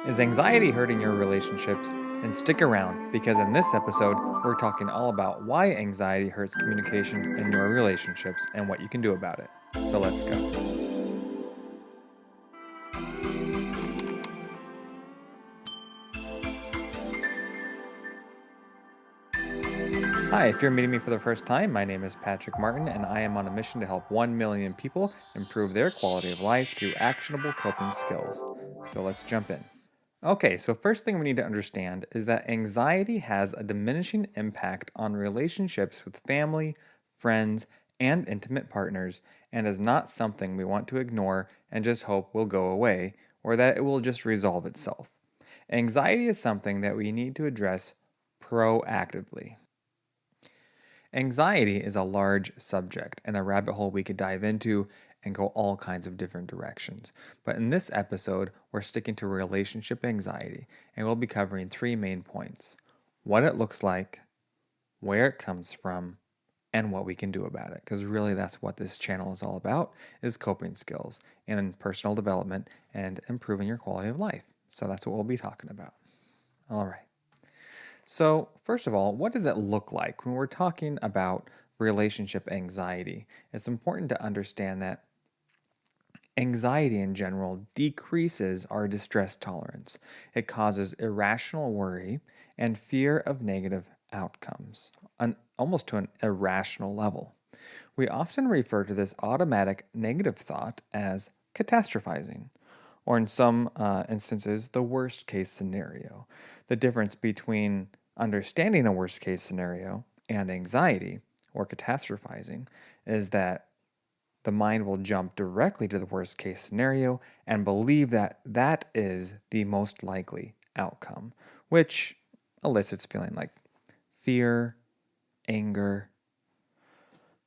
Is anxiety hurting your relationships? And stick around because in this episode, we're talking all about why anxiety hurts communication in your relationships and what you can do about it. So let's go. Hi, if you're meeting me for the first time, my name is Patrick Martin, and I am on a mission to help 1 million people improve their quality of life through actionable coping skills. So let's jump in. Okay, so first thing we need to understand is that anxiety has a diminishing impact on relationships with family, friends, and intimate partners, and is not something we want to ignore and just hope will go away or that it will just resolve itself. Anxiety is something that we need to address proactively. Anxiety is a large subject and a rabbit hole we could dive into and go all kinds of different directions. But in this episode, we're sticking to relationship anxiety and we'll be covering three main points: what it looks like, where it comes from, and what we can do about it. Because really that's what this channel is all about, is coping skills and personal development and improving your quality of life. So that's what we'll be talking about. All right. So, first of all, what does it look like when we're talking about relationship anxiety? It's important to understand that anxiety in general decreases our distress tolerance. It causes irrational worry and fear of negative outcomes, almost to an irrational level. We often refer to this automatic negative thought as catastrophizing, or in some instances, the worst case scenario. The difference between understanding a worst case scenario and anxiety or catastrophizing is that the mind will jump directly to the worst case scenario and believe that that is the most likely outcome, which elicits feeling like fear, anger,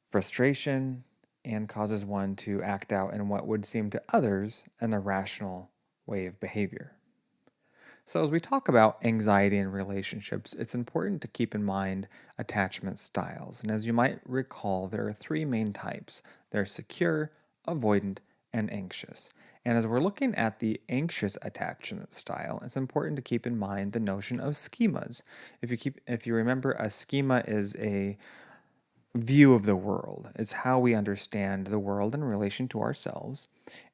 frustration, and causes one to act out in what would seem to others an irrational way of behavior. So, as we talk about anxiety in relationships, it's important to keep in mind attachment styles. And as you might recall, there are three main types: there's secure, avoidant, and anxious. And as we're looking at the anxious attachment style, it's important to keep in mind the notion of schemas. If you remember, a schema is a view of the world. It's how we understand the world in relation to ourselves.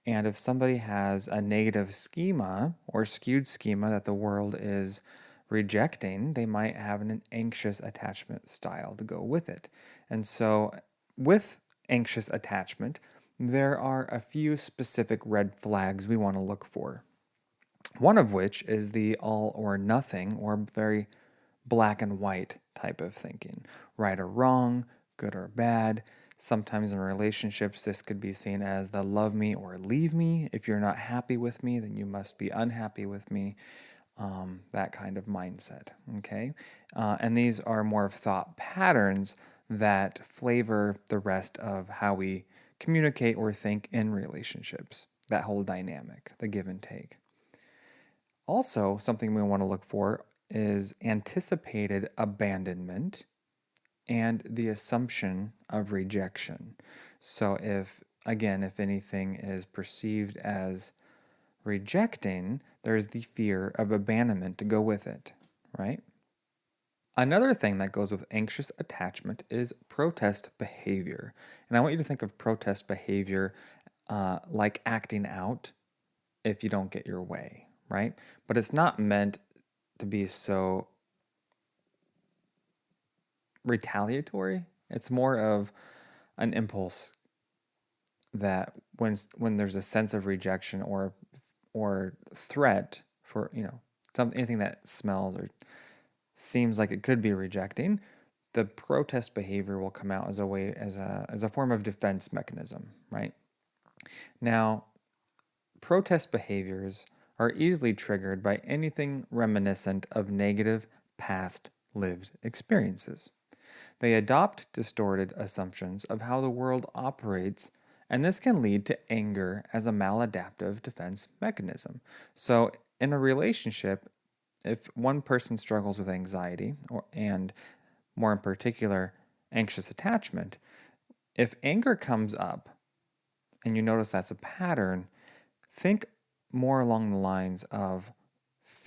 And if somebody has a negative schema or skewed schema that the world is rejecting, they might have an anxious attachment style to go with it. And so, with anxious attachment, there are a few specific red flags we want to look for. One of which is the all or nothing or very black and white type of thinking, right or wrong, good or bad. Sometimes in relationships, this could be seen as the love me or leave me. If you're not happy with me, then you must be unhappy with me. That kind of mindset. Okay. And these are more of thought patterns that flavor the rest of how we communicate or think in relationships. That whole dynamic, the give and take. Also, something we want to look for is anticipated abandonment and the assumption of rejection. So, if anything is perceived as rejecting, there's the fear of abandonment to go with it, right? Another thing that goes with anxious attachment is protest behavior. And I want you to think of protest behavior like acting out if you don't get your way, right? But it's not meant to be so retaliatory. It's more of an impulse that when there's a sense of rejection or threat for anything that smells or seems like it could be rejecting, the protest behavior will come out as a form of defense mechanism, right? Now, protest behaviors are easily triggered by anything reminiscent of negative past lived experiences. They adopt distorted assumptions of how the world operates, and this can lead to anger as a maladaptive defense mechanism. So, in a relationship, if one person struggles with anxiety, and more in particular, anxious attachment, if anger comes up and you notice that's a pattern, think more along the lines of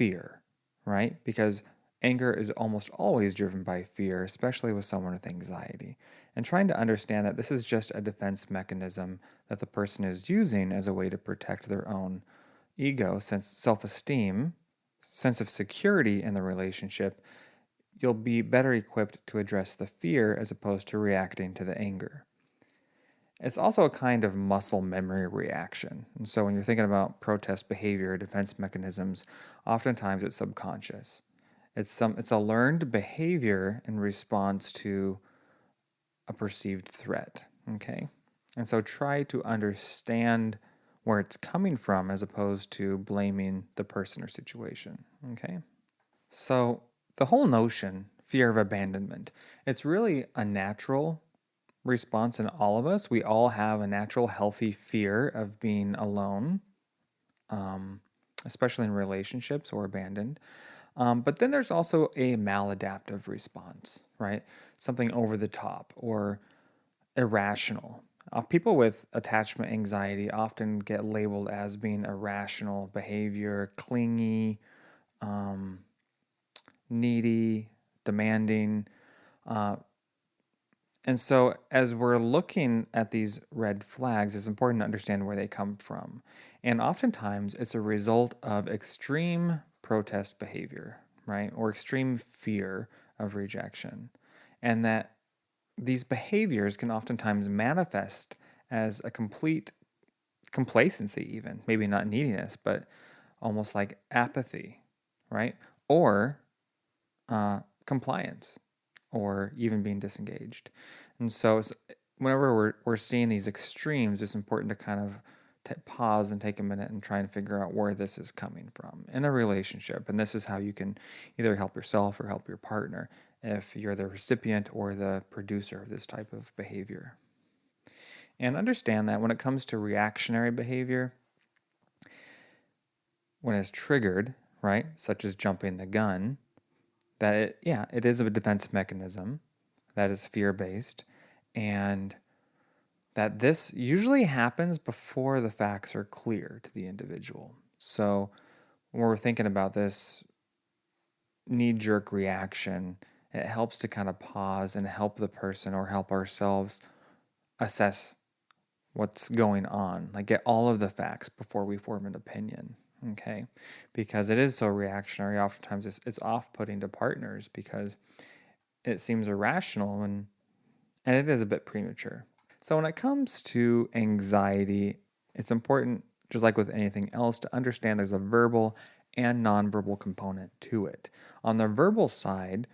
fear, right? Because anger is almost always driven by fear, especially with someone with anxiety. And trying to understand that this is just a defense mechanism that the person is using as a way to protect their own ego, sense self-esteem, sense of security in the relationship, you'll be better equipped to address the fear as opposed to reacting to the anger. It's also a kind of muscle memory reaction. And so when you're thinking about protest behavior, defense mechanisms, oftentimes it's subconscious. It's a learned behavior in response to a perceived threat, okay? And so try to understand where it's coming from as opposed to blaming the person or situation, okay? So the whole notion, fear of abandonment, it's really a natural response in all of us. We all have a natural, healthy fear of being alone, especially in relationships or abandoned. But then there's also a maladaptive response, right? Something over the top or irrational. People with attachment anxiety often get labeled as being irrational behavior, clingy, needy, demanding. And so, as we're looking at these red flags, it's important to understand where they come from. And oftentimes, it's a result of extreme protest behavior, right? Or extreme fear of rejection. And that these behaviors can oftentimes manifest as a complete complacency, even maybe not neediness, but almost like apathy, right? Or compliance, or even being disengaged. And so whenever we're seeing these extremes, it's important to kind of pause and take a minute and try and figure out where this is coming from in a relationship. And this is how you can either help yourself or help your partner if you're the recipient or the producer of this type of behavior. And understand that when it comes to reactionary behavior, when it's triggered, right, such as jumping the gun, that it is a defense mechanism that is fear-based, and that this usually happens before the facts are clear to the individual. So when we're thinking about this knee-jerk reaction, it helps to kind of pause and help the person or help ourselves assess what's going on, like get all of the facts before we form an opinion, okay? Because it is so reactionary, oftentimes it's off-putting to partners because it seems irrational and it is a bit premature. So when it comes to anxiety, it's important, just like with anything else, to understand there's a verbal and nonverbal component to it. On the verbal side,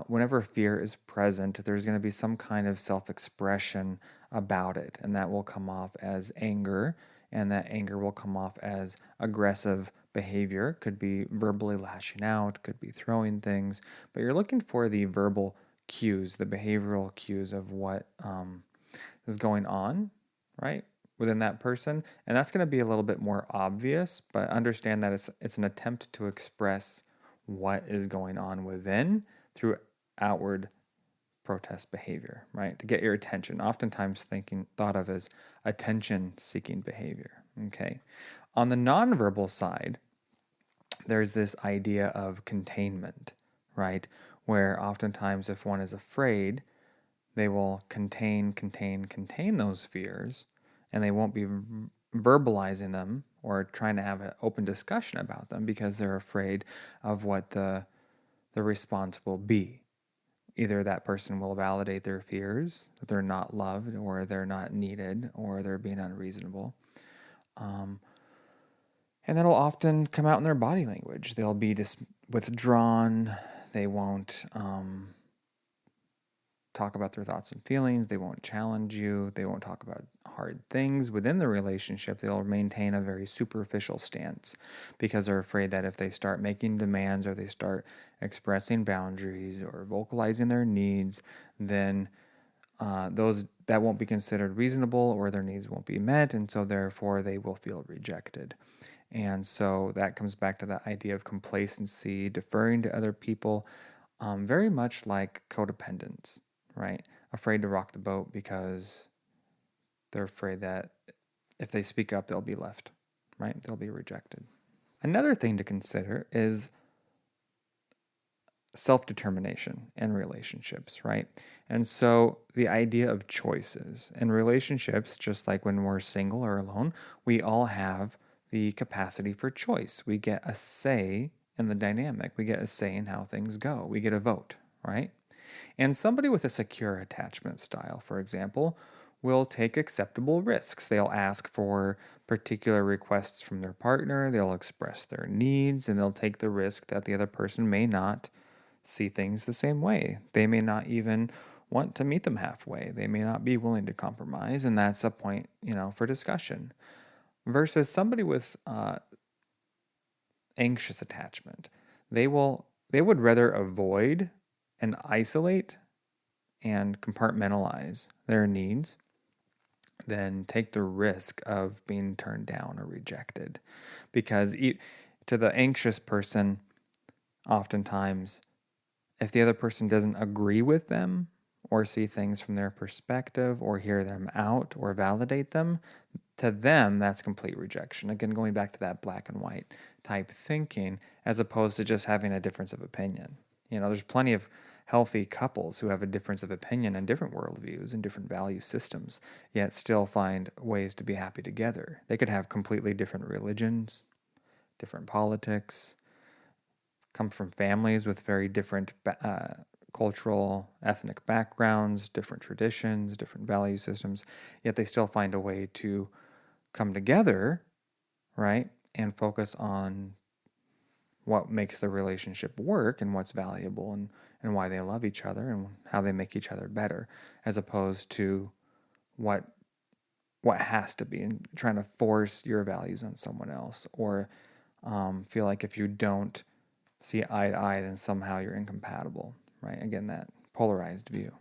whenever fear is present, there's going to be some kind of self-expression about it, and that will come off as anger, and that anger will come off as aggressive behavior. Could be verbally lashing out, could be throwing things, but you're looking for the verbal cues, the behavioral cues of what is going on, right, within that person. And that's going to be a little bit more obvious, but understand that it's an attempt to express what is going on within through outward protest behavior, right? To get your attention, oftentimes thought of as attention-seeking behavior, okay? On the nonverbal side, there's this idea of containment, right? Where oftentimes if one is afraid, they will contain those fears, and they won't be verbalizing them or trying to have an open discussion about them because they're afraid of what the response will be. Either that person will validate their fears, that they're not loved or they're not needed or they're being unreasonable. And that'll often come out in their body language. They'll be withdrawn. They won't talk about their thoughts and feelings. They won't challenge you. They won't talk about hard things within the relationship. They'll maintain a very superficial stance because they're afraid that if they start making demands or they start expressing boundaries or vocalizing their needs, then that won't be considered reasonable or their needs won't be met, and so therefore they will feel rejected. And so that comes back to that idea of complacency, deferring to other people, very much like codependence, right? Afraid to rock the boat because they're afraid that if they speak up, they'll be left, right? They'll be rejected. Another thing to consider is self-determination in relationships, right? And so the idea of choices in relationships, just like when we're single or alone, we all have the capacity for choice. We get a say in the dynamic. We get a say in how things go. We get a vote, right? And somebody with a secure attachment style, for example, will take acceptable risks. They'll ask for particular requests from their partner, they'll express their needs, and they'll take the risk that the other person may not see things the same way. They may not even want to meet them halfway. They may not be willing to compromise, and that's a point, for discussion. Versus somebody with anxious attachment, they would rather avoid and isolate and compartmentalize their needs than take the risk of being turned down or rejected. Because to the anxious person, oftentimes, if the other person doesn't agree with them or see things from their perspective or hear them out or validate them, to them, that's complete rejection. Again, going back to that black and white type thinking, as opposed to just having a difference of opinion. There's plenty of healthy couples who have a difference of opinion and different worldviews and different value systems, yet still find ways to be happy together. They could have completely different religions, different politics, come from families with very different cultural, ethnic backgrounds, different traditions, different value systems, yet they still find a way to come together, right, and focus on what makes the relationship work and what's valuable and why they love each other and how they make each other better, as opposed to what has to be and trying to force your values on someone else, or feel like if you don't see eye to eye, then somehow you're incompatible, right? Again, that polarized view.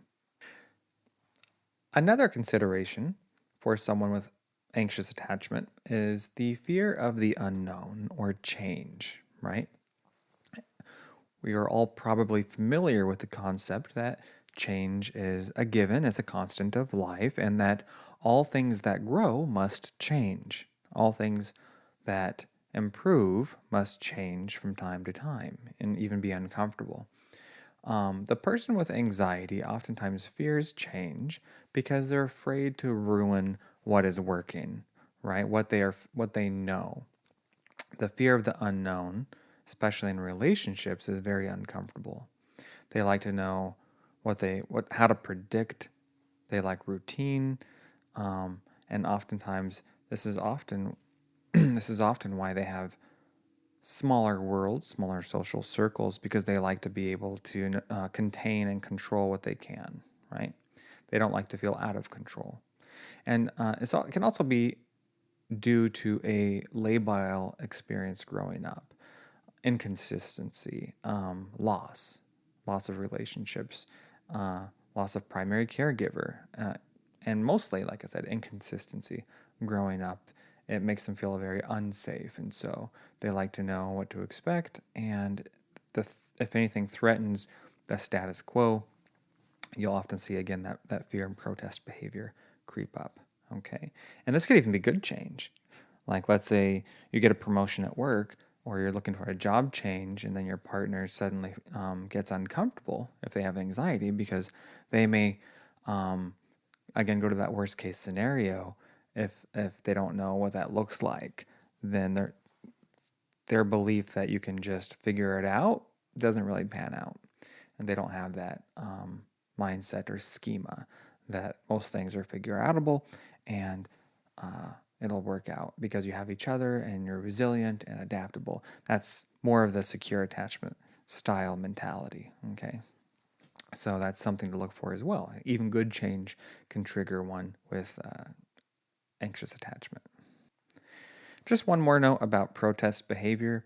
Another consideration for someone with anxious attachment is the fear of the unknown or change, right? We are all probably familiar with the concept that change is a given, it's a constant of life, and that all things that grow must change. All things that improve must change from time to time and even be uncomfortable. The person with anxiety oftentimes fears change because they're afraid to ruin what is working, right? What they know. The fear of the unknown, especially in relationships, is very uncomfortable. They like to know how to predict. They like routine, and oftentimes this is often why they have smaller worlds, smaller social circles, because they like to be able to contain and control what they can, right? They don't like to feel out of control. And it can also be due to a labile experience growing up, inconsistency, loss of relationships, loss of primary caregiver, and mostly, like I said, inconsistency growing up. It makes them feel very unsafe, and so they like to know what to expect, and if anything threatens the status quo, you'll often see again that fear and protest behavior creep up. Okay, and this could even be good change. Like, let's say you get a promotion at work, or you're looking for a job change, and then your partner suddenly gets uncomfortable if they have anxiety, because they may, again, go to that worst case scenario. If they don't know what that looks like, then their belief that you can just figure it out doesn't really pan out, and they don't have that mindset or schema that most things are figure outable, and it'll work out because you have each other and you're resilient and adaptable. That's more of the secure attachment style mentality, okay? So that's something to look for as well. Even good change can trigger one with anxious attachment. Just one more note about protest behavior.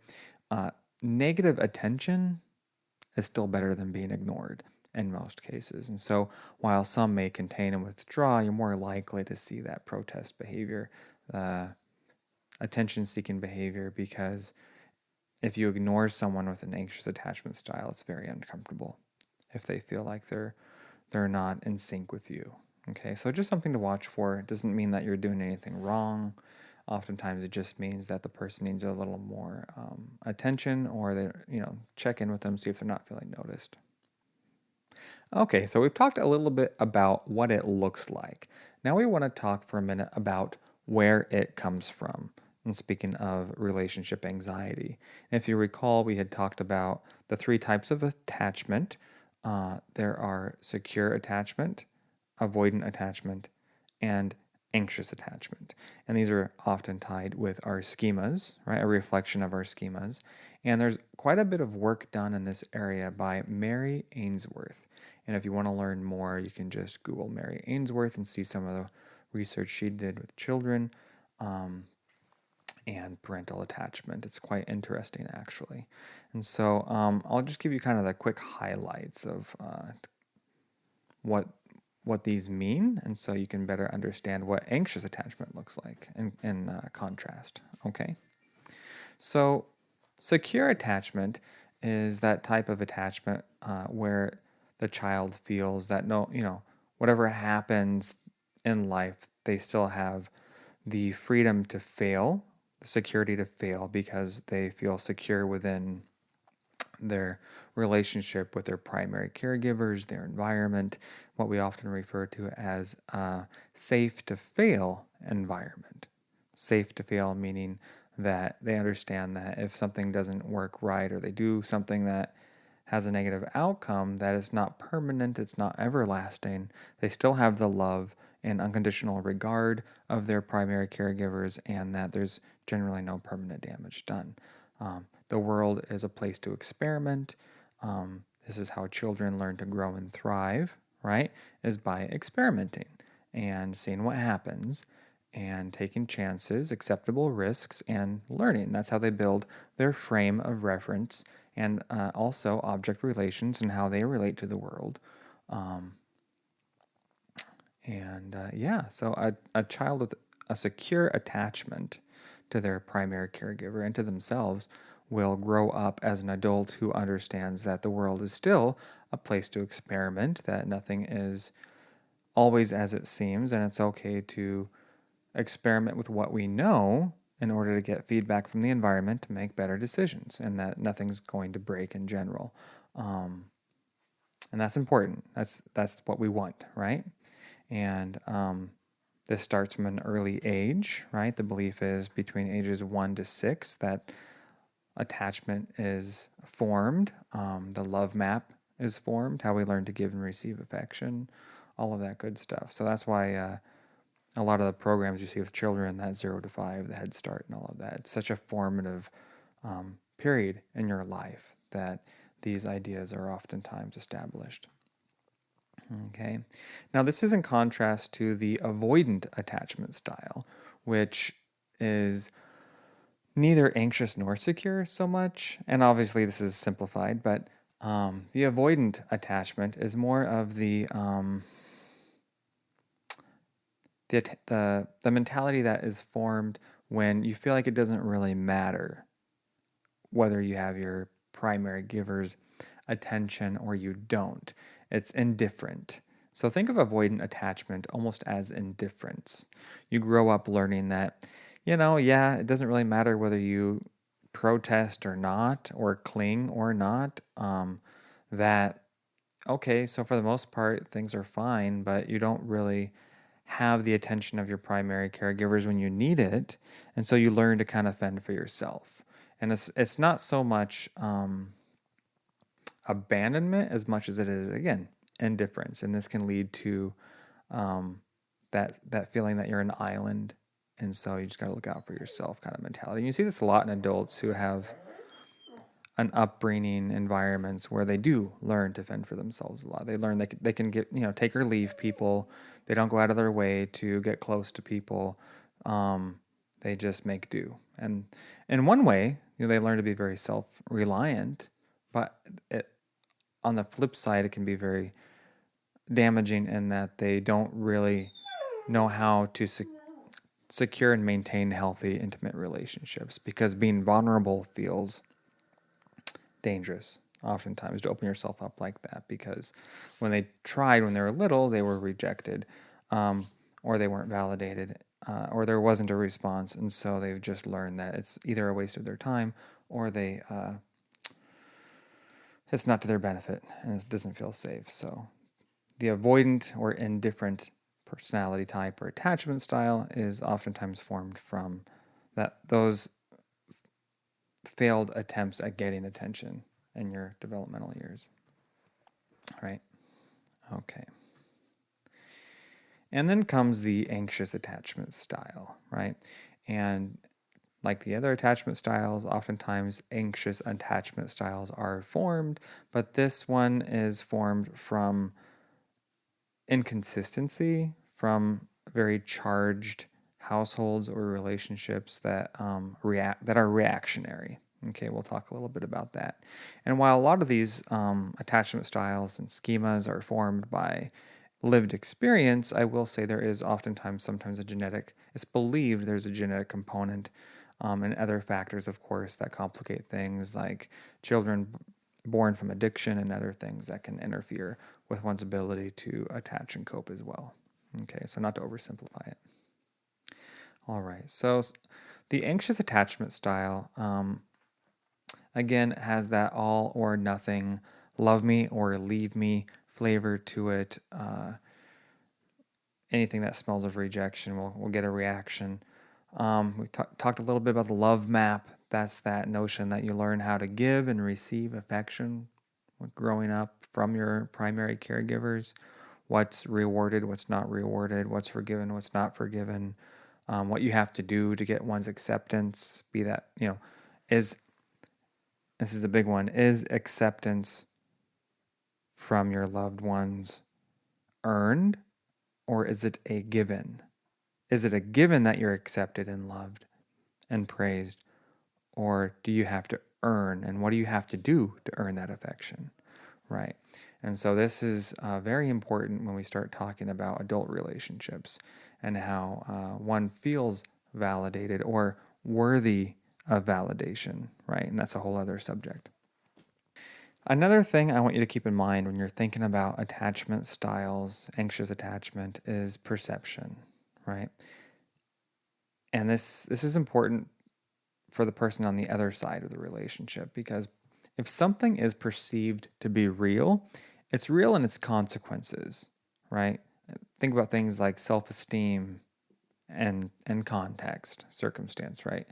Negative attention is still better than being ignored in most cases. And so while some may contain and withdraw, you're more likely to see that protest behavior, attention-seeking behavior, because if you ignore someone with an anxious attachment style, it's very uncomfortable if they feel like they're not in sync with you. Okay, so just something to watch for. It doesn't mean that you're doing anything wrong. Oftentimes it just means that the person needs a little more attention, or they, check in with them, see if they're not feeling noticed. Okay, so we've talked a little bit about what it looks like. Now we want to talk for a minute about where it comes from. And speaking of relationship anxiety, if you recall, we had talked about the 3 types of attachment. There are secure attachment, avoidant attachment, and anxious attachment. And these are often tied with our schemas, right? A reflection of our schemas. And there's quite a bit of work done in this area by Mary Ainsworth. And if you want to learn more, you can just Google Mary Ainsworth and see some of the research she did with children and parental attachment. It's quite interesting, actually. And so I'll just give you kind of the quick highlights of what these mean, and so you can better understand what anxious attachment looks like in contrast. Okay, so secure attachment is that type of attachment where the child feels that whatever happens in life, they still have the freedom to fail, the security to fail, because they feel secure within their relationship with their primary caregivers, their environment, what we often refer to as a safe to fail environment. Safe to fail meaning that they understand that if something doesn't work right, or they do something that has a negative outcome, that it's not permanent, it's not everlasting. They still have the love and unconditional regard of their primary caregivers, and that there's generally no permanent damage done. The world is a place to experiment. This is how children learn to grow and thrive, right? Is by experimenting and seeing what happens and taking chances, acceptable risks, and learning. That's how they build their frame of reference, and also object relations and how they relate to the world. So a child with a secure attachment to their primary caregiver and to themselves will grow up as an adult who understands that the world is still a place to experiment, that nothing is always as it seems, and it's okay to experiment with what we know in order to get feedback from the environment to make better decisions, and that nothing's going to break in general. And that's important. That's what we want, right? And this starts from an early age, right? The belief is between ages 1 to 6 that attachment is formed. The love map is formed, how we learn to give and receive affection, all of that good stuff. So that's why a lot of the programs you see with children, that 0 to 5, the Head Start and all of that, it's such a formative period in your life that these ideas are oftentimes established. Okay, now this is in contrast to the avoidant attachment style, which is neither anxious nor secure so much. And obviously this is simplified, but the avoidant attachment is more of the mentality that is formed when you feel like it doesn't really matter whether you have your primary giver's attention or you don't. It's indifferent. So think of avoidant attachment almost as indifference. You grow up learning that, it doesn't really matter whether you protest or not, or cling or not, so for the most part, things are fine, but you don't really have the attention of your primary caregivers when you need it, and so you learn to kind of fend for yourself. And it's not so much abandonment as much as it is, again, indifference. And this can lead to that feeling that you're an island, and so you just got to look out for yourself kind of mentality. And you see this a lot in adults who have an upbringing environments where they do learn to fend for themselves a lot. They learn they can get, take or leave people. They don't go out of their way to get close to people. They just make do. And in one way, they learn to be very self-reliant, but on the flip side, it can be very damaging in that they don't really know how to secure and maintain healthy, intimate relationships, because being vulnerable feels dangerous oftentimes to open yourself up like that, because when they tried when they were little, they were rejected or they weren't validated or there wasn't a response, and so they've just learned that it's either a waste of their time or it's not to their benefit and it doesn't feel safe. So the avoidant or indifferent personality type or attachment style is oftentimes formed from those failed attempts at getting attention in your developmental years. All right. Okay. And then comes the anxious attachment style, right? And like the other attachment styles, oftentimes anxious attachment styles are formed, but this one is formed from inconsistency, from very charged households or relationships that that are reactionary. Okay, we'll talk a little bit about that. And while a lot of these attachment styles and schemas are formed by lived experience, I will say there is sometimes it's believed there's a genetic component and other factors, of course, that complicate things like children born from addiction and other things that can interfere with one's ability to attach and cope as well. Okay, so not to oversimplify it. All right, so the anxious attachment style, again, has that all or nothing, love me or leave me flavor to it. Anything that smells of rejection will get a reaction. We talked a little bit about the love map. That's that notion that you learn how to give and receive affection growing up from your primary caregivers. What's rewarded, what's not rewarded, what's forgiven, what's not forgiven, what you have to do to get one's acceptance. Be that, this is a big one, is acceptance from your loved ones earned, or is it a given? Is it a given that you're accepted and loved and praised, or do you have to earn, and what do you have to do to earn that affection, right? And so this is very important when we start talking about adult relationships and how one feels validated or worthy of validation, right? And that's a whole other subject. Another thing I want you to keep in mind when you're thinking about attachment styles, anxious attachment, is perception, right? And this is important for the person on the other side of the relationship, because if something is perceived to be real, it's real in its consequences, right? Think about things like self-esteem and context, circumstance, right?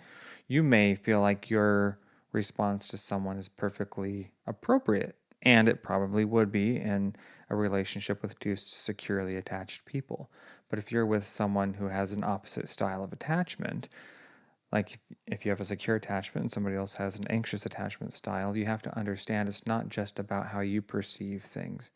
You may feel like your response to someone is perfectly appropriate, and it probably would be in a relationship with two securely attached people. But if you're with someone who has an opposite style of attachment, like if you have a secure attachment and somebody else has an anxious attachment style, you have to understand it's not just about how you perceive things.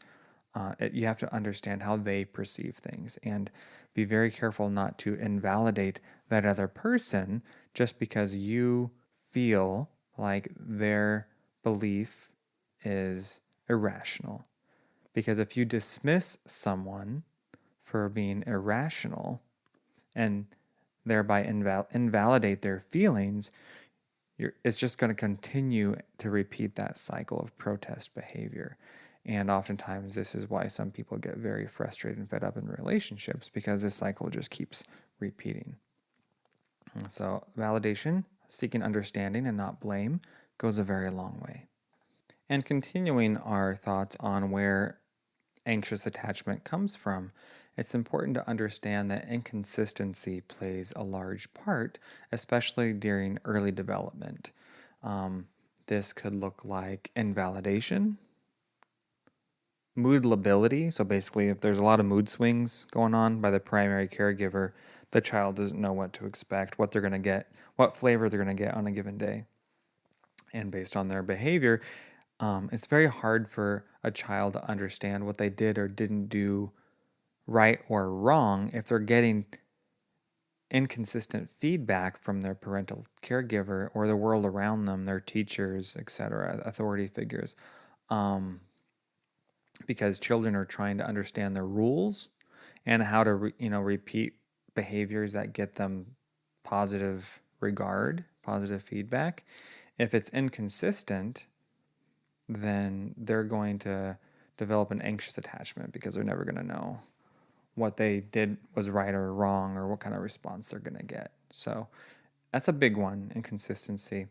You have to understand how they perceive things and be very careful not to invalidate that other person just because you feel like their belief is irrational. Because if you dismiss someone for being irrational and thereby invalidate their feelings, it's just going to continue to repeat that cycle of protest behavior. And oftentimes this is why some people get very frustrated and fed up in relationships, because this cycle just keeps repeating. And so validation, seeking understanding and not blame, goes a very long way. And continuing our thoughts on where anxious attachment comes from, it's important to understand that inconsistency plays a large part, especially during early development. This could look like invalidation, mood lability. So basically, if there's a lot of mood swings going on by the primary caregiver, the child doesn't know what to expect, what they're going to get, what flavor they're going to get on a given day. And based on their behavior, it's very hard for a child to understand what they did or didn't do right or wrong if they're getting inconsistent feedback from their parental caregiver or the world around them, their teachers, etc., authority figures. Because children are trying to understand the rules and how to repeat behaviors that get them positive regard, positive feedback. If it's inconsistent, then they're going to develop an anxious attachment because they're never going to know what they did was right or wrong or what kind of response they're going to get. So that's a big one, inconsistency,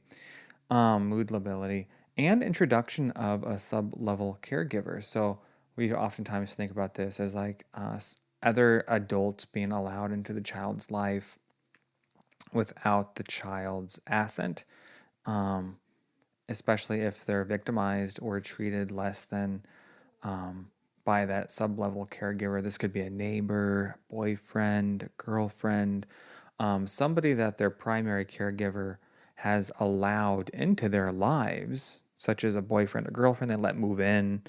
mood lability, and introduction of a sub-level caregiver. So we oftentimes think about this as like other adults being allowed into the child's life without the child's assent, especially if they're victimized or treated less than by that sub-level caregiver. This could be a neighbor, boyfriend, girlfriend, somebody that their primary caregiver has allowed into their lives, such as a boyfriend or girlfriend they let move in,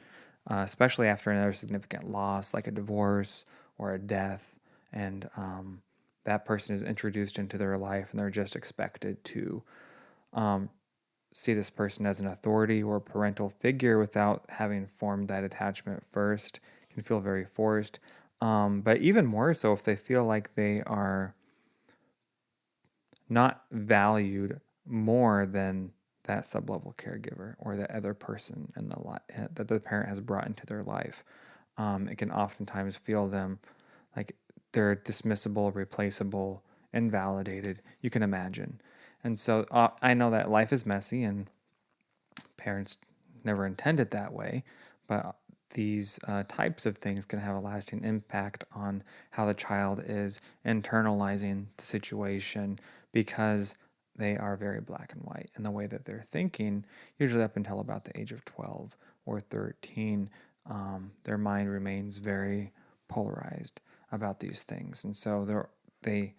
especially after another significant loss like a divorce or a death. And that person is introduced into their life and they're just expected to see this person as an authority or parental figure without having formed that attachment first. It can feel very forced. But even more so if they feel like they are not valued more than that sublevel caregiver or that other person in the that the parent has brought into their life. It can oftentimes feel them like they're dismissible, replaceable, invalidated. You can imagine. And so I know that life is messy and parents never intended that way, but these types of things can have a lasting impact on how the child is internalizing the situation because they are very black and white in the way that they're thinking, usually up until about the age of 12 or 13. Their mind remains very polarized about these things. And so they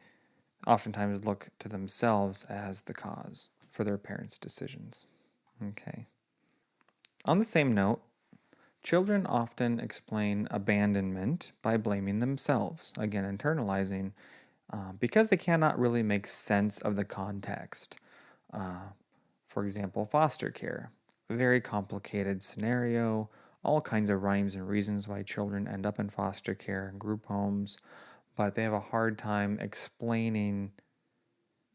oftentimes look to themselves as the cause for their parents' decisions. Okay. On the same note, children often explain abandonment by blaming themselves, again, internalizing, because they cannot really make sense of the context. For example, foster care, a very complicated scenario, all kinds of rhymes and reasons why children end up in foster care and group homes, but they have a hard time explaining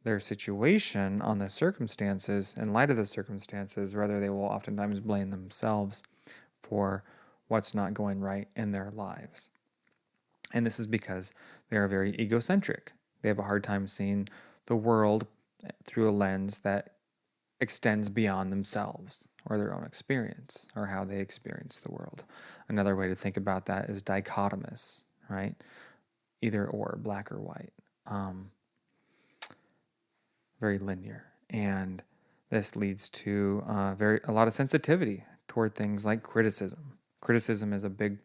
their situation on the circumstances, in light of the circumstances. Rather, they will oftentimes blame themselves for what's not going right in their lives. And this is because they are very egocentric. They have a hard time seeing the world through a lens that extends beyond themselves or their own experience or how they experience the world. Another way to think about that is dichotomous, right? Either or, black or white. Very linear. And this leads to a lot of sensitivity toward things like criticism. Criticism is a big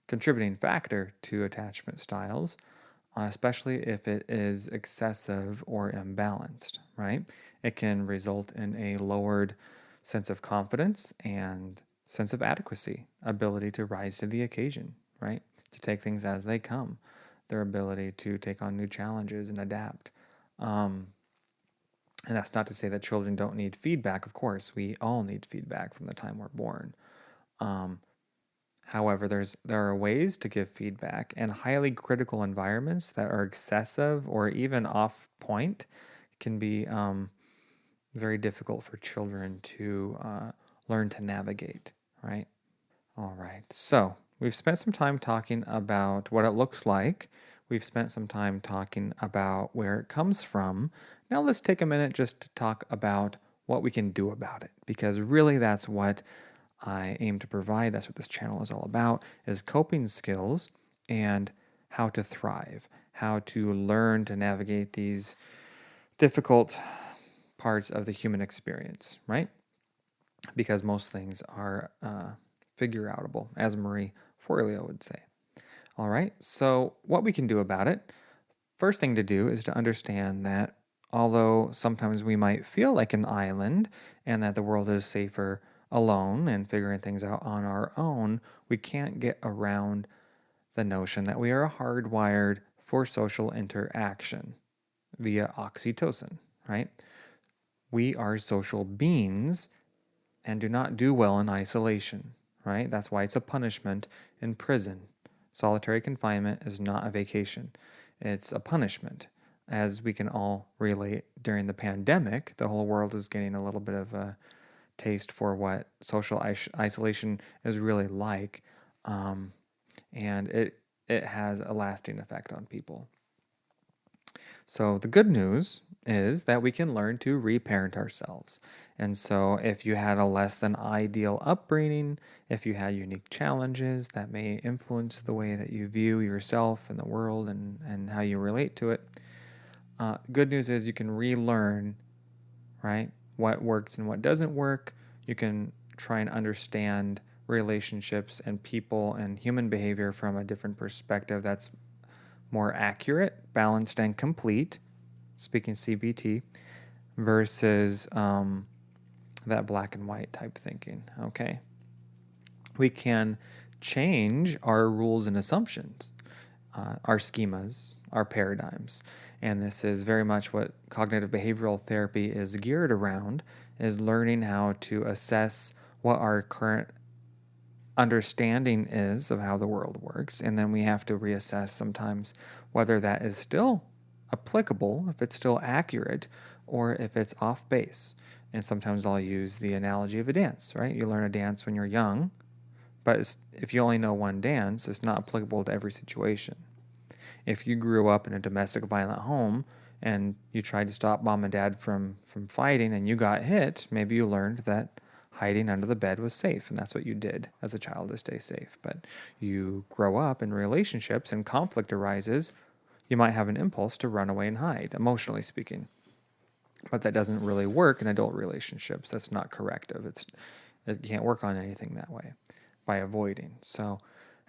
contributing factor to attachment styles, especially if it is excessive or imbalanced, right? It can result in a lowered sense of confidence and sense of adequacy, ability to rise to the occasion, right? To take things as they come, their ability to take on new challenges and adapt. And that's not to say that children don't need feedback. Of course, we all need feedback from the time we're born. However, there are ways to give feedback, and highly critical environments that are excessive or even off point can be very difficult for children to learn to navigate, right? All right. So we've spent some time talking about what it looks like. We've spent some time talking about where it comes from. Now let's take a minute just to talk about what we can do about it, because really that's what I aim to provide. That's what this channel is all about, is coping skills and how to thrive, how to learn to navigate these difficult parts of the human experience, right? Because most things are figure outable, as Marie Forleo would say. All right, so what we can do about it, first thing to do is to understand that although sometimes we might feel like an island and that the world is safer alone and figuring things out on our own, we can't get around the notion that we are hardwired for social interaction via oxytocin, right? We are social beings and do not do well in isolation, right? That's why it's a punishment in prison. Solitary confinement is not a vacation. It's a punishment. As we can all relate during the pandemic, the whole world is getting a little bit of a taste for what social isolation is really like. And it it has a lasting effect on people. So the good news is that we can learn to reparent ourselves. And so if you had a less than ideal upbringing, if you had unique challenges that may influence the way that you view yourself and the world and how you relate to it, good news is you can relearn, right, what works and what doesn't work. You can try and understand relationships and people and human behavior from a different perspective that's more accurate, balanced, and complete, speaking CBT, versus that black and white type thinking. Okay. We can change our rules and assumptions, our schemas, our paradigms. And this is very much what cognitive behavioral therapy is geared around, is learning how to assess what our current understanding is of how the world works, and then we have to reassess sometimes whether that is still applicable, if it's still accurate, or if it's off base. And sometimes I'll use the analogy of a dance, right? You learn a dance when you're young, but if you only know one dance, it's not applicable to every situation. If you grew up in a domestic violent home and you tried to stop mom and dad from fighting and you got hit, maybe you learned that hiding under the bed was safe, and that's what you did as a child to stay safe. But you grow up in relationships and conflict arises, you might have an impulse to run away and hide, emotionally speaking. But that doesn't really work in adult relationships. That's not corrective. It can't work on anything that way by avoiding. So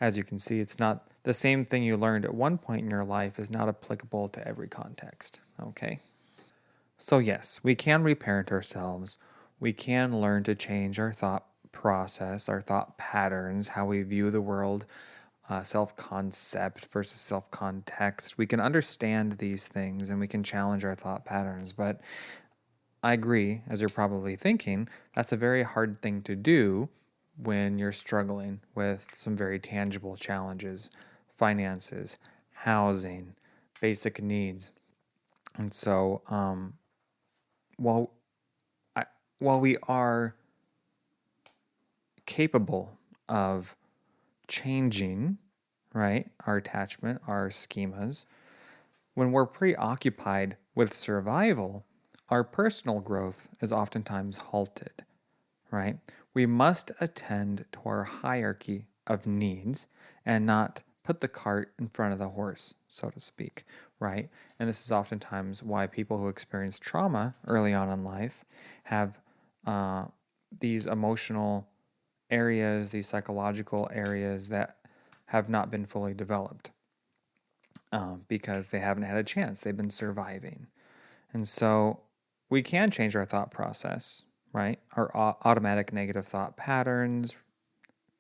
as you can see, it's not the same thing you learned at one point in your life is not applicable to every context. Okay. So yes, we can reparent ourselves. We can learn to change our thought process, our thought patterns, how we view the world, self-concept versus self-context. We can understand these things and we can challenge our thought patterns. But I agree, as you're probably thinking, that's a very hard thing to do when you're struggling with some very tangible challenges, finances, housing, basic needs. And so, while while we are capable of changing, right, our attachment, our schemas, when we're preoccupied with survival, our personal growth is oftentimes halted, right? We must attend to our hierarchy of needs and not put the cart in front of the horse, so to speak, right? And this is oftentimes why people who experience trauma early on in life have these emotional areas, these psychological areas that have not been fully developed because they haven't had a chance. They've been surviving. And so we can change our thought process, right? Our automatic negative thought patterns,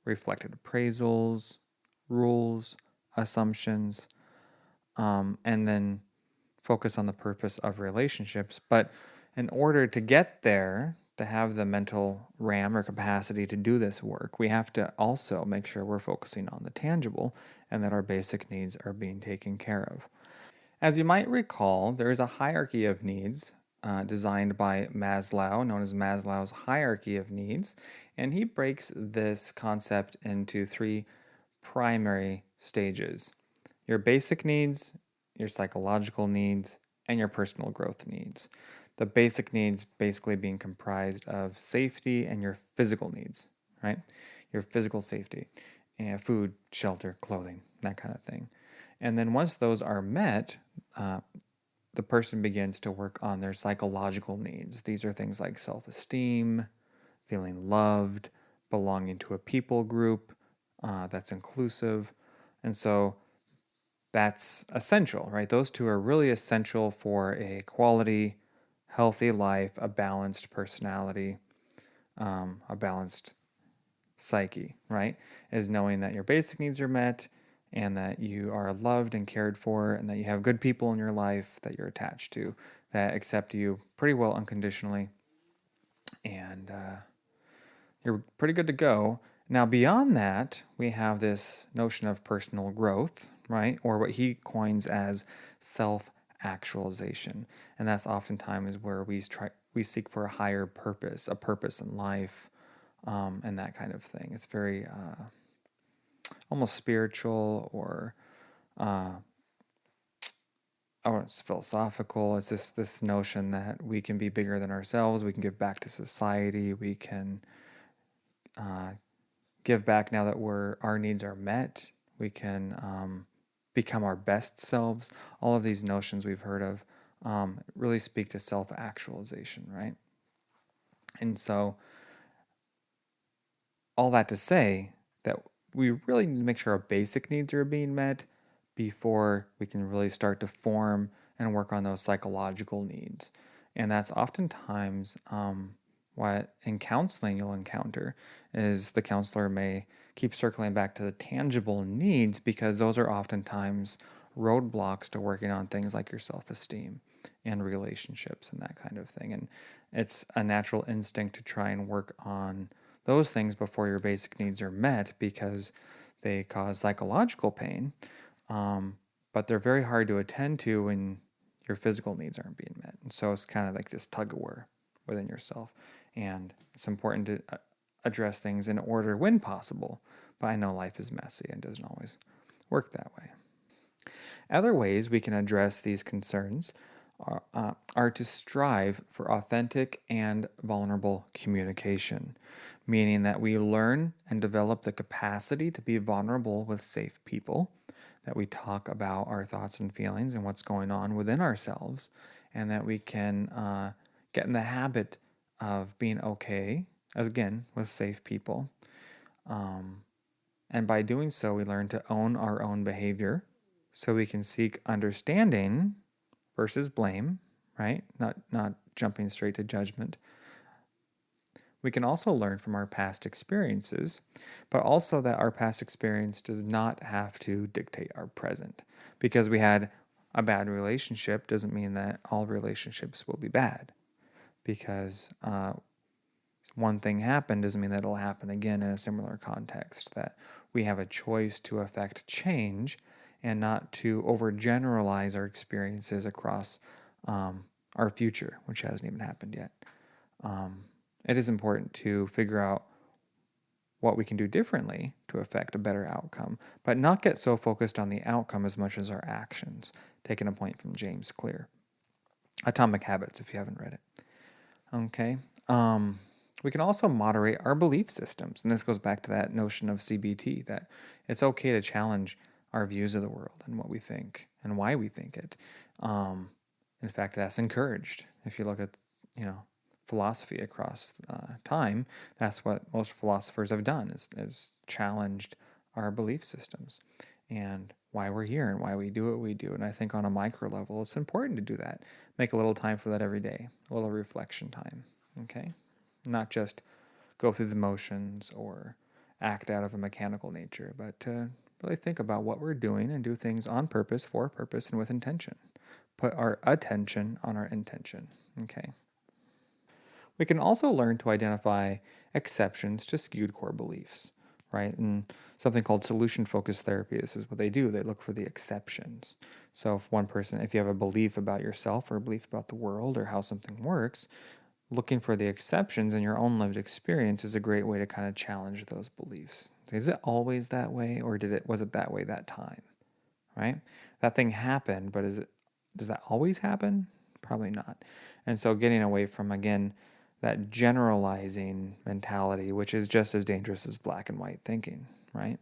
reflected appraisals, rules, assumptions, and then focus on the purpose of relationships. But in order to get there, to have the mental RAM or capacity to do this work, we have to also make sure we're focusing on the tangible and that our basic needs are being taken care of. As you might recall, there is a hierarchy of needs designed by Maslow, known as Maslow's hierarchy of needs, and he breaks this concept into three primary stages: your basic needs, your psychological needs, and your personal growth needs. The basic needs basically being comprised of safety and your physical needs, right? Your physical safety, and food, shelter, clothing, that kind of thing. And then once those are met, the person begins to work on their psychological needs. These are things like self-esteem, feeling loved, belonging to a people group that's inclusive. And so that's essential, right? Those two are really essential for a quality, healthy life, a balanced personality, a balanced psyche, right? Is knowing that your basic needs are met and that you are loved and cared for and that you have good people in your life that you're attached to that accept you pretty well unconditionally, and you're pretty good to go. Now, beyond that, we have this notion of personal growth, right? Or what he coins as self-actualization. And that's oftentimes where we seek for a higher purpose, a purpose in life, and that kind of thing. It's very almost spiritual or it's philosophical. It's this notion that we can be bigger than ourselves. We can give back to society. We can give back now that our needs are met. We can become our best selves. All of these notions we've heard of really speak to self-actualization, right? And so all that to say that we really need to make sure our basic needs are being met before we can really start to form and work on those psychological needs. And that's oftentimes what in counseling you'll encounter is the counselor may keep circling back to the tangible needs because those are oftentimes roadblocks to working on things like your self-esteem and relationships and that kind of thing. And it's a natural instinct to try and work on those things before your basic needs are met because they cause psychological pain, but they're very hard to attend to when your physical needs aren't being met. And so it's kind of like this tug of war within yourself. And it's important to address things in order when possible. But I know life is messy and doesn't always work that way. Other ways we can address these concerns are to strive for authentic and vulnerable communication, meaning that we learn and develop the capacity to be vulnerable with safe people, that we talk about our thoughts and feelings and what's going on within ourselves, and that we can get in the habit of being okay, as again, with safe people. And by doing so, we learn to own our own behavior so we can seek understanding versus blame, right? Not jumping straight to judgment. We can also learn from our past experiences, but also that our past experience does not have to dictate our present. Because we had a bad relationship doesn't mean that all relationships will be bad. Because one thing happened doesn't mean that it'll happen again in a similar context. That we have a choice to affect change and not to overgeneralize our experiences across our future, which hasn't even happened yet. It is important to figure out what we can do differently to affect a better outcome, but not get so focused on the outcome as much as our actions, taking a point from James Clear. Atomic Habits, if you haven't read it. Okay. We can also moderate our belief systems. And this goes back to that notion of CBT, that it's okay to challenge our views of the world and what we think and why we think it. In fact, that's encouraged. If you look at, philosophy across time, that's what most philosophers have done is challenged our belief systems and why we're here and why we do what we do. And I think on a micro level, it's important to do that. Make a little time for that every day, a little reflection time, okay? Not just go through the motions or act out of a mechanical nature, but to really think about what we're doing and do things on purpose, for purpose, and with intention. Put our attention on our intention, okay? We can also learn to identify exceptions to skewed core beliefs, right? And something called solution-focused therapy, this is what they do. They look for the exceptions. So if you have a belief about yourself or a belief about the world or how something works, looking for the exceptions in your own lived experience is a great way to kind of challenge those beliefs. Is it always that way, or was it that way that time, right? That thing happened, but does that always happen? Probably not. And so getting away from, again, that generalizing mentality, which is just as dangerous as black and white thinking, right?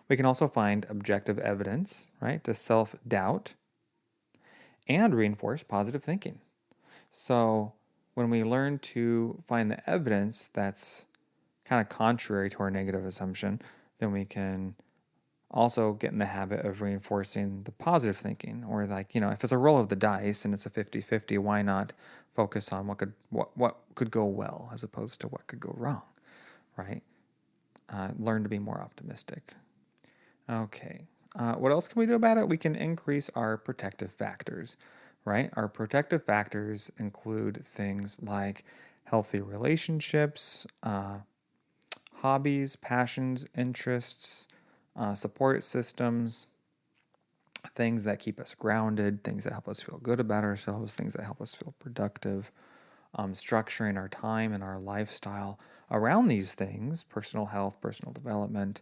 We can also find objective evidence, right, to self-doubt and reinforce positive thinking. So when we learn to find the evidence that's kind of contrary to our negative assumption, then we can also get in the habit of reinforcing the positive thinking, or if it's a roll of the dice and it's a 50-50, why not focus on what could go well as opposed to what could go wrong, right? Learn to be more optimistic. Okay. What else can we do about it? We can increase our protective factors, right? Our protective factors include things like healthy relationships, hobbies, passions, interests, support systems, things that keep us grounded, things that help us feel good about ourselves, things that help us feel productive, structuring our time and our lifestyle around these things, personal health, personal development,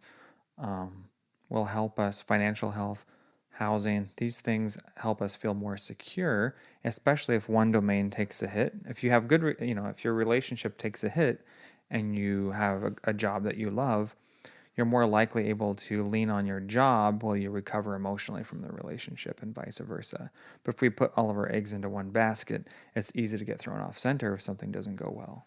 will help us, financial health, housing, these things help us feel more secure, especially if one domain takes a hit. If you have if your relationship takes a hit and you have a job that you love, you're more likely able to lean on your job while you recover emotionally from the relationship and vice versa. But if we put all of our eggs into one basket, it's easy to get thrown off center if something doesn't go well.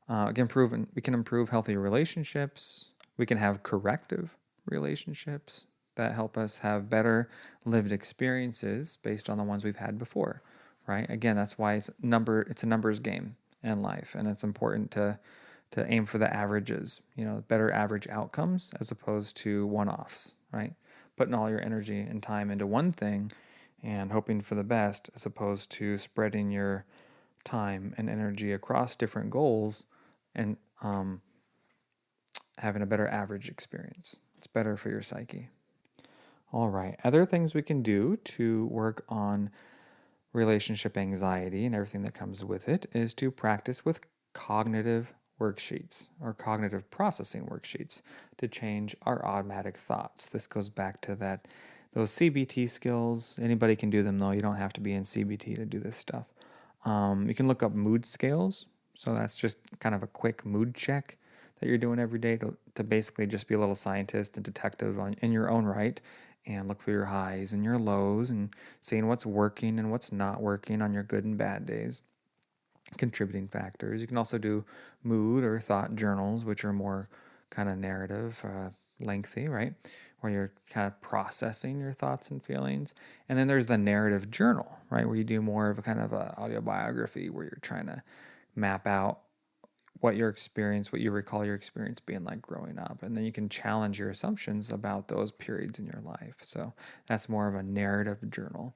We can improve healthy relationships. We can have corrective relationships that help us have better lived experiences based on the ones we've had before, right? Again, that's why it's a numbers game in life, and it's important to aim for the averages, better average outcomes as opposed to one-offs, right? Putting all your energy and time into one thing and hoping for the best as opposed to spreading your time and energy across different goals and having a better average experience. It's better for your psyche. All right. Other things we can do to work on relationship anxiety and everything that comes with it is to practice with cognitive worksheets or cognitive processing worksheets to change our automatic thoughts. This goes back to those CBT skills. Anybody can do them though. You don't have to be in CBT to do this stuff. You can look up mood scales. So that's just kind of a quick mood check that you're doing every day to basically just be a little scientist and detective in your own right and look for your highs and your lows and seeing what's working and what's not working on your good and bad days. Contributing factors. You can also do mood or thought journals, which are more kind of narrative, lengthy, right? Where you're kind of processing your thoughts and feelings. And then there's the narrative journal, right? Where you do more of a kind of a autobiography where you're trying to map out what you recall your experience being like growing up. And then you can challenge your assumptions about those periods in your life. So that's more of a narrative journal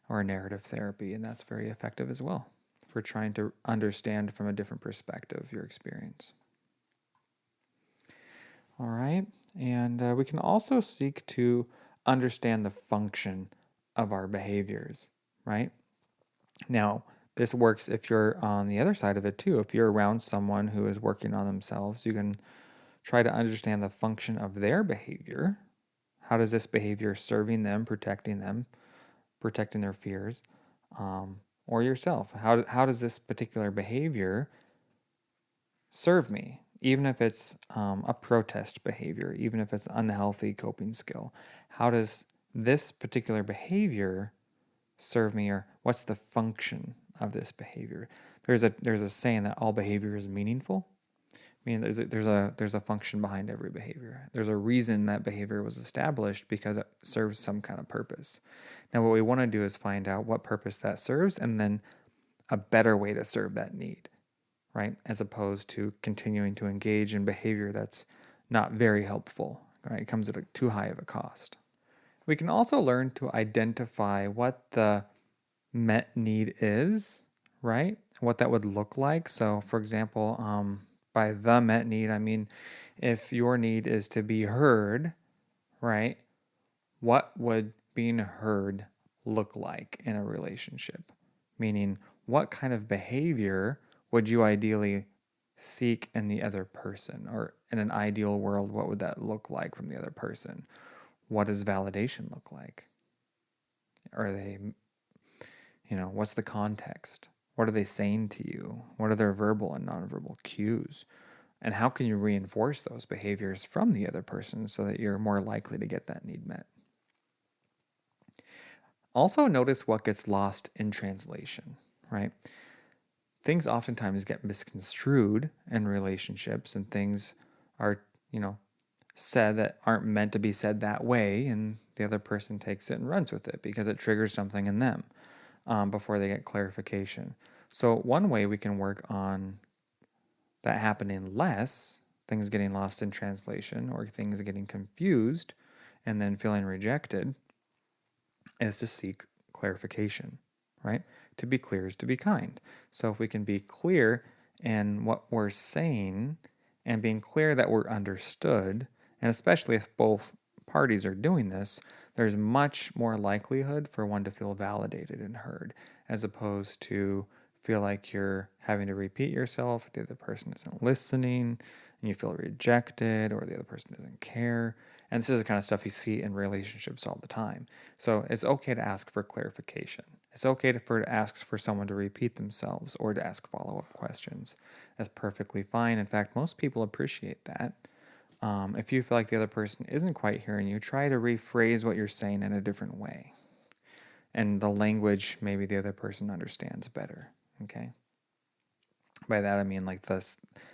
or a narrative therapy. And that's very effective as well for trying to understand from a different perspective your experience. All right. And we can also seek to understand the function of our behaviors, right? Now, this works if you're on the other side of it too. If you're around someone who is working on themselves, you can try to understand the function of their behavior. How does this behavior serving them, protecting their fears, or yourself? How does this particular behavior serve me? Even if it's a protest behavior, even if it's unhealthy coping skill, how does this particular behavior serve me, or what's the function of this behavior? There's a saying that all behavior is meaningful. I mean, there's a function behind every behavior. There's a reason that behavior was established because it serves some kind of purpose. Now, what we want to do is find out what purpose that serves and then a better way to serve that need, right? As opposed to continuing to engage in behavior that's not very helpful, right? It comes at too high of a cost. We can also learn to identify what the met need is, right? What that would look like. So, for example, by the met need, I mean if your need is to be heard, right? What would being heard look like in a relationship? Meaning, what kind of behavior would you ideally seek in the other person? Or in an ideal world, what would that look like from the other person? What does validation look like? Are they, what's the context? What are they saying to you? What are their verbal and nonverbal cues? And how can you reinforce those behaviors from the other person so that you're more likely to get that need met? Also, notice what gets lost in translation, right? Things oftentimes get misconstrued in relationships, and things are, said that aren't meant to be said that way, and the other person takes it and runs with it because it triggers something in them before they get clarification. So one way we can work on that happening less, things getting lost in translation or things getting confused and then feeling rejected, is to seek clarification, right? To be clear is to be kind. So if we can be clear in what we're saying and being clear that we're understood, and especially if both parties are doing this, there's much more likelihood for one to feel validated and heard, as opposed to feel like you're having to repeat yourself, the other person isn't listening, and you feel rejected, or the other person doesn't care. And this is the kind of stuff you see in relationships all the time. So it's okay to ask for clarification. It's okay to ask for someone to repeat themselves or to ask follow-up questions. That's perfectly fine. In fact, most people appreciate that. If you feel like the other person isn't quite hearing you, try to rephrase what you're saying in a different way. And the language, maybe the other person understands better. Okay? By that I mean like the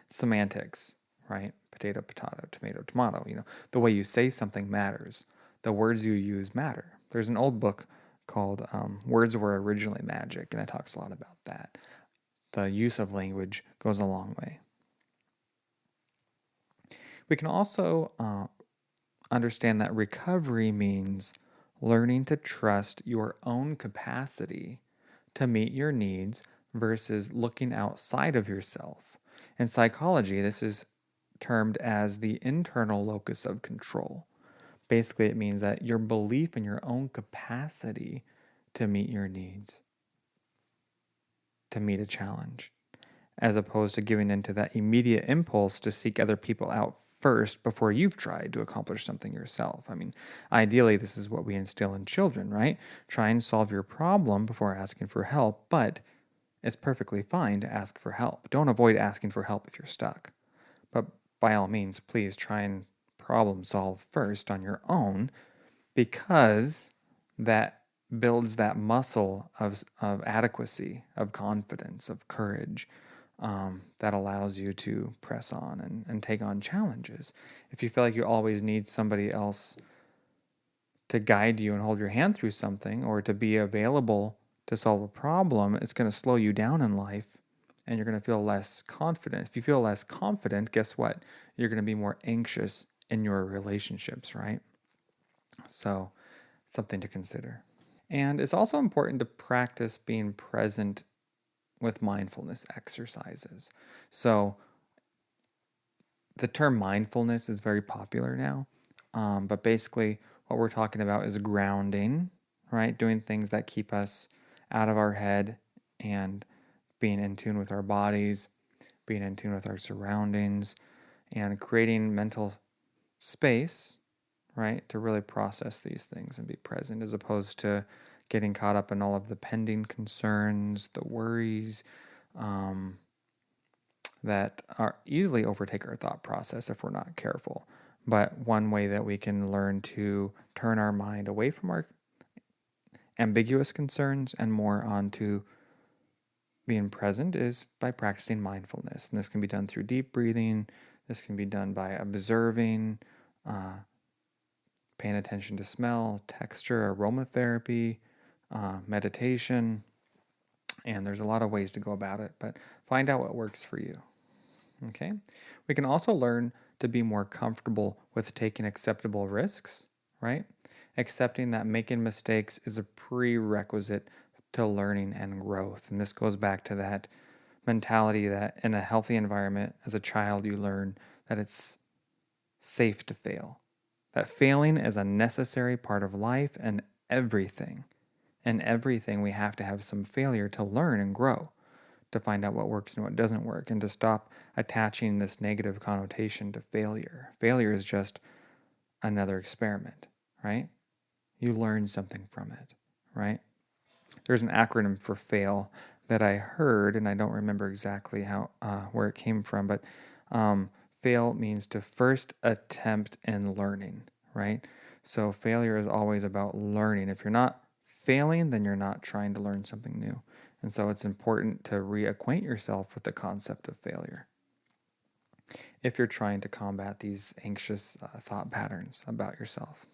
semantics, right? Potato, potato, tomato, tomato. The way you say something matters. The words you use matter. There's an old book called Words Were Originally Magic, and it talks a lot about that. The use of language goes a long way. We can also understand that recovery means learning to trust your own capacity to meet your needs versus looking outside of yourself. In psychology, this is termed as the internal locus of control. Basically, it means that your belief in your own capacity to meet your needs, to meet a challenge, as opposed to giving into that immediate impulse to seek other people out first before you've tried to accomplish something yourself. I mean, ideally, this is what we instill in children, right? Try and solve your problem before asking for help, but it's perfectly fine to ask for help. Don't avoid asking for help if you're stuck. But by all means, please try and problem solve first on your own, because that builds that muscle of adequacy, of confidence, of courage, that allows you to press on and take on challenges. If you feel like you always need somebody else to guide you and hold your hand through something, or to be available to solve a problem, it's going to slow you down in life and you're going to feel less confident. If you feel less confident, guess what? You're going to be more anxious in your relationships, right? So, something to consider. And it's also important to practice being present with mindfulness exercises. So, the term mindfulness is very popular now, but basically, what we're talking about is grounding, right? Doing things that keep us out of our head and being in tune with our bodies, being in tune with our surroundings, and creating mental space, right, to really process these things and be present, as opposed to getting caught up in all of the pending concerns, the worries, that are easily overtake our thought process if we're not careful. But one way that we can learn to turn our mind away from our ambiguous concerns and more onto being present is by practicing mindfulness. And this can be done through deep breathing. This can be done by observing, paying attention to smell, texture, aromatherapy, meditation. And there's a lot of ways to go about it, but find out what works for you. Okay? We can also learn to be more comfortable with taking acceptable risks, right? Accepting that making mistakes is a prerequisite to learning and growth. And this goes back to that mentality that in a healthy environment, as a child, you learn that it's safe to fail, that failing is a necessary part of life and everything. In everything, we have to have some failure to learn and grow, to find out what works and what doesn't work, and to stop attaching this negative connotation to failure. Failure is just another experiment, right? You learn something from it, right? There's an acronym for FAIL that I heard, and I don't remember exactly how where it came from, but FAIL means to first attempt in learning, right? So failure is always about learning. If you're not failing, then you're not trying to learn something new. And so it's important to reacquaint yourself with the concept of failure if you're trying to combat these anxious thought patterns about yourself.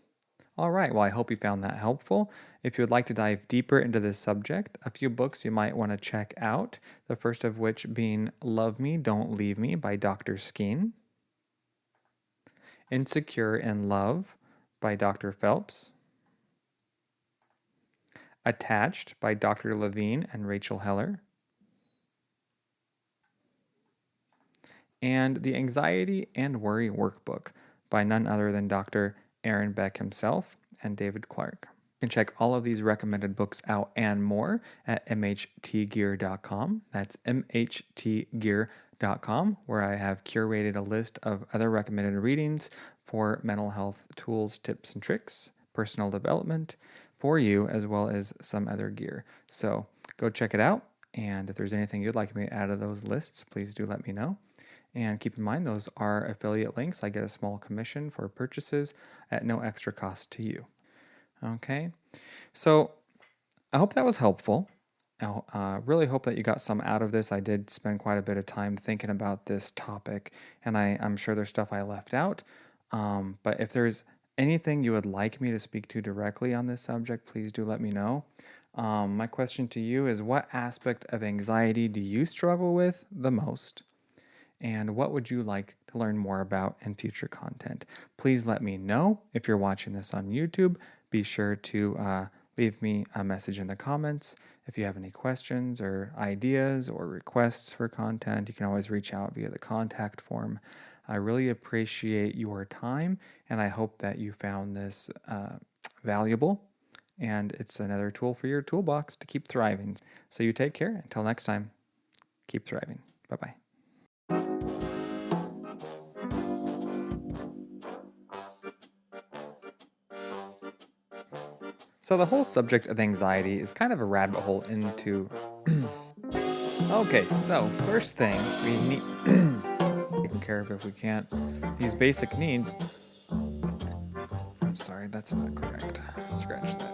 All right, well, I hope you found that helpful. If you would like to dive deeper into this subject, a few books you might want to check out, the first of which being Love Me, Don't Leave Me by Dr. Skeen, Insecure in Love by Dr. Phelps, Attached by Dr. Levine and Rachel Heller, and The Anxiety and Worry Workbook by none other than Dr. Aaron Beck himself and David Clark. You can check all of these recommended books out and more at mhtgear.com. That's mhtgear.com. where I have curated a list of other recommended readings for mental health tools, tips, and tricks, personal development for you, as well as some other gear. So go check it out. And if there's anything you'd like me to add to those lists, please do let me know. And keep in mind, those are affiliate links. I get a small commission for purchases at no extra cost to you. Okay, so I hope that was helpful. I really hope that you got some out of this. I did spend quite a bit of time thinking about this topic, and I'm sure there's stuff I left out. But if there's anything you would like me to speak to directly on this subject, please do let me know. My question to you is, what aspect of anxiety do you struggle with the most? And what would you like to learn more about in future content? Please let me know. If you're watching this on YouTube, be sure to leave me a message in the comments. If you have any questions or ideas or requests for content, you can always reach out via the contact form. I really appreciate your time, and I hope that you found this valuable, and it's another tool for your toolbox to keep thriving. So you take care. Until next time, keep thriving. Bye-bye. So the whole subject of anxiety is kind of a rabbit hole into... Okay, so first thing we need taken care of if we can't. These basic needs... I'm sorry, that's not correct. Scratch that.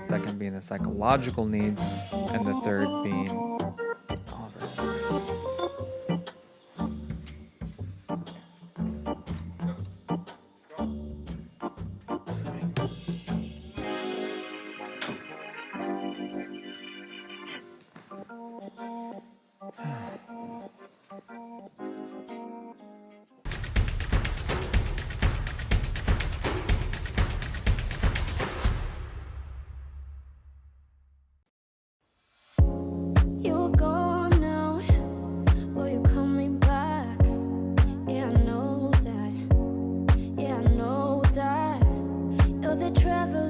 Second being the psychological needs, and the third being travel